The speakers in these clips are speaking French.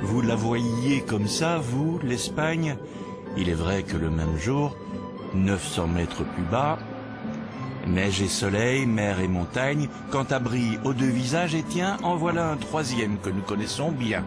Vous la voyiez comme ça, vous, l'Espagne? Il est vrai que le même jour, 900 mètres plus bas, neige et soleil, mer et montagne, Cantabrie aux deux visages, et tiens, en voilà un troisième que nous connaissons bien.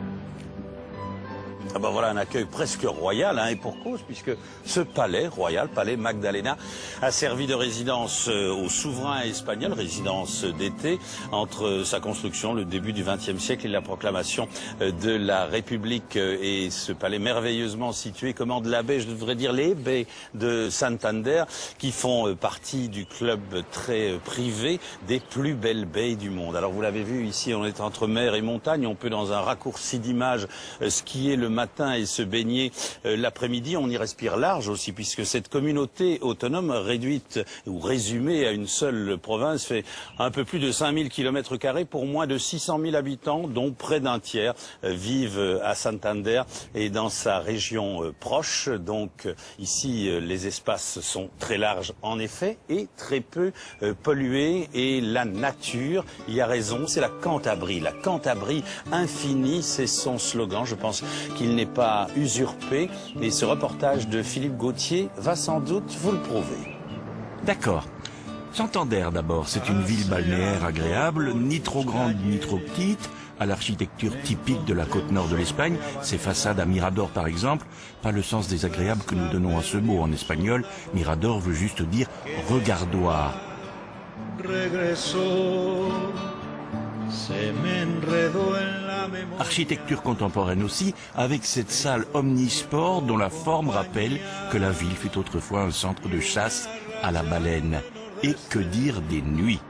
Ah ben voilà un accueil presque royal, hein, et pour cause, puisque ce palais royal, palais Magdalena, a servi de résidence au souverain espagnol, résidence d'été, entre sa construction, le début du XXe siècle, et la proclamation de la République. Et ce palais merveilleusement situé commande la baie, je devrais dire les baies de Santander, qui font partie du club très privé des plus belles baies du monde. Alors vous l'avez vu, ici on est entre mer et montagne, on peut dans un raccourci d'image skier le matin et se baigner l'après-midi. On y respire large aussi, puisque cette communauté autonome réduite ou résumée à une seule province fait un peu plus de 5000 km² pour moins de 600 000 habitants, dont près d'un tiers vivent à Santander et dans sa région proche. Donc ici, les espaces sont très larges en effet et très peu pollués. Et la nature y a raison, c'est la Cantabrie infinie, c'est son slogan. Je pense qu'il n'est pas usurpé, et ce reportage de Philippe Gauthier va sans doute vous le prouver. D'accord. Santander d'abord, c'est une ville balnéaire agréable, ni trop grande ni trop petite, à l'architecture typique de la côte nord de l'Espagne, ses façades à mirador par exemple, pas le sens désagréable que nous donnons à ce mot en espagnol. Mirador veut juste dire regardoir. Architecture contemporaine aussi, avec cette salle omnisport dont la forme rappelle que la ville fut autrefois un centre de chasse à la baleine. Et que dire des nuits?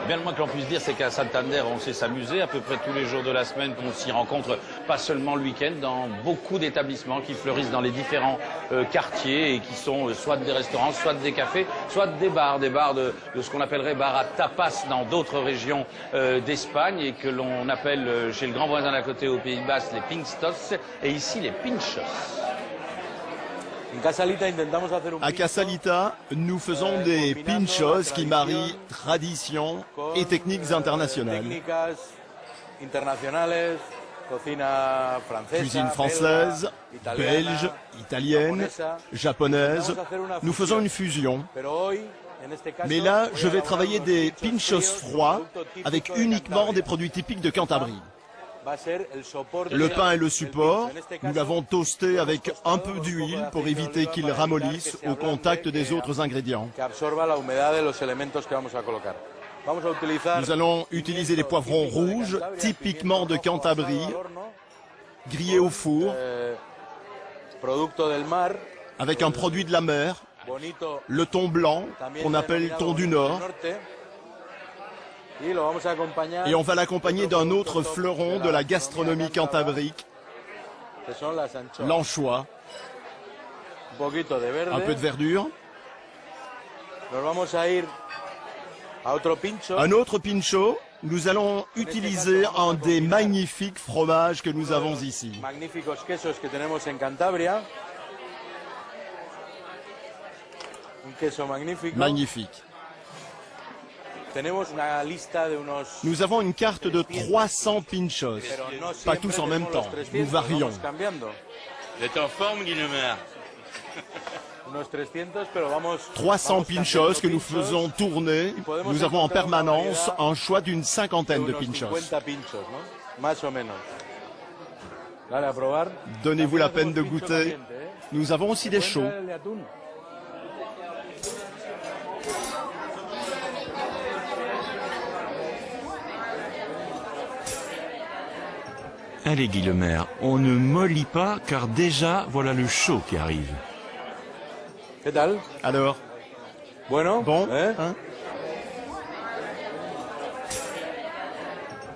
Bien le moins que l'on puisse dire, c'est qu'à Santander, on sait s'amuser à peu près tous les jours de la semaine, qu'on s'y rencontre pas seulement le week-end, dans beaucoup d'établissements qui fleurissent dans les différents quartiers et qui sont soit des restaurants, soit des cafés, soit des bars de ce qu'on appellerait bars à tapas dans d'autres régions d'Espagne, et que l'on appelle chez le grand voisin d'à côté au Pays Basque les pinstos, et ici les pinchos. À Casalita, nous faisons des pinchos qui marient tradition et techniques internationales. Cuisine française, belge, italienne, japonaise. Nous faisons une fusion. Mais là, je vais travailler des pinchos froids avec uniquement des produits typiques de Cantabrie. Le pain est le support. Nous l'avons toasté avec un peu d'huile pour éviter qu'il ramollisse au contact des autres ingrédients. Nous allons utiliser des poivrons rouges, typiquement de Cantabrie, grillés au four, avec un produit de la mer, le thon blanc, qu'on appelle thon du Nord. Et on va l'accompagner d'un autre fleuron de la gastronomie cantabrique, l'anchois, un peu de verdure. Un autre pincho, nous allons utiliser un des magnifiques fromages que nous avons ici. Magnifique. Nous avons une carte de 300 pinchos, pas tous en même temps, nous varions. Vous êtes en forme, Guillemard? 300 pinchos que nous faisons tourner. Nous avons en permanence un choix d'une cinquantaine de pinchos. Donnez-vous la peine de goûter. Nous avons aussi des chauds. Allez Guillemard, on ne mollit pas car déjà voilà le chaud qui arrive. Alors, Bueno, bon, hein?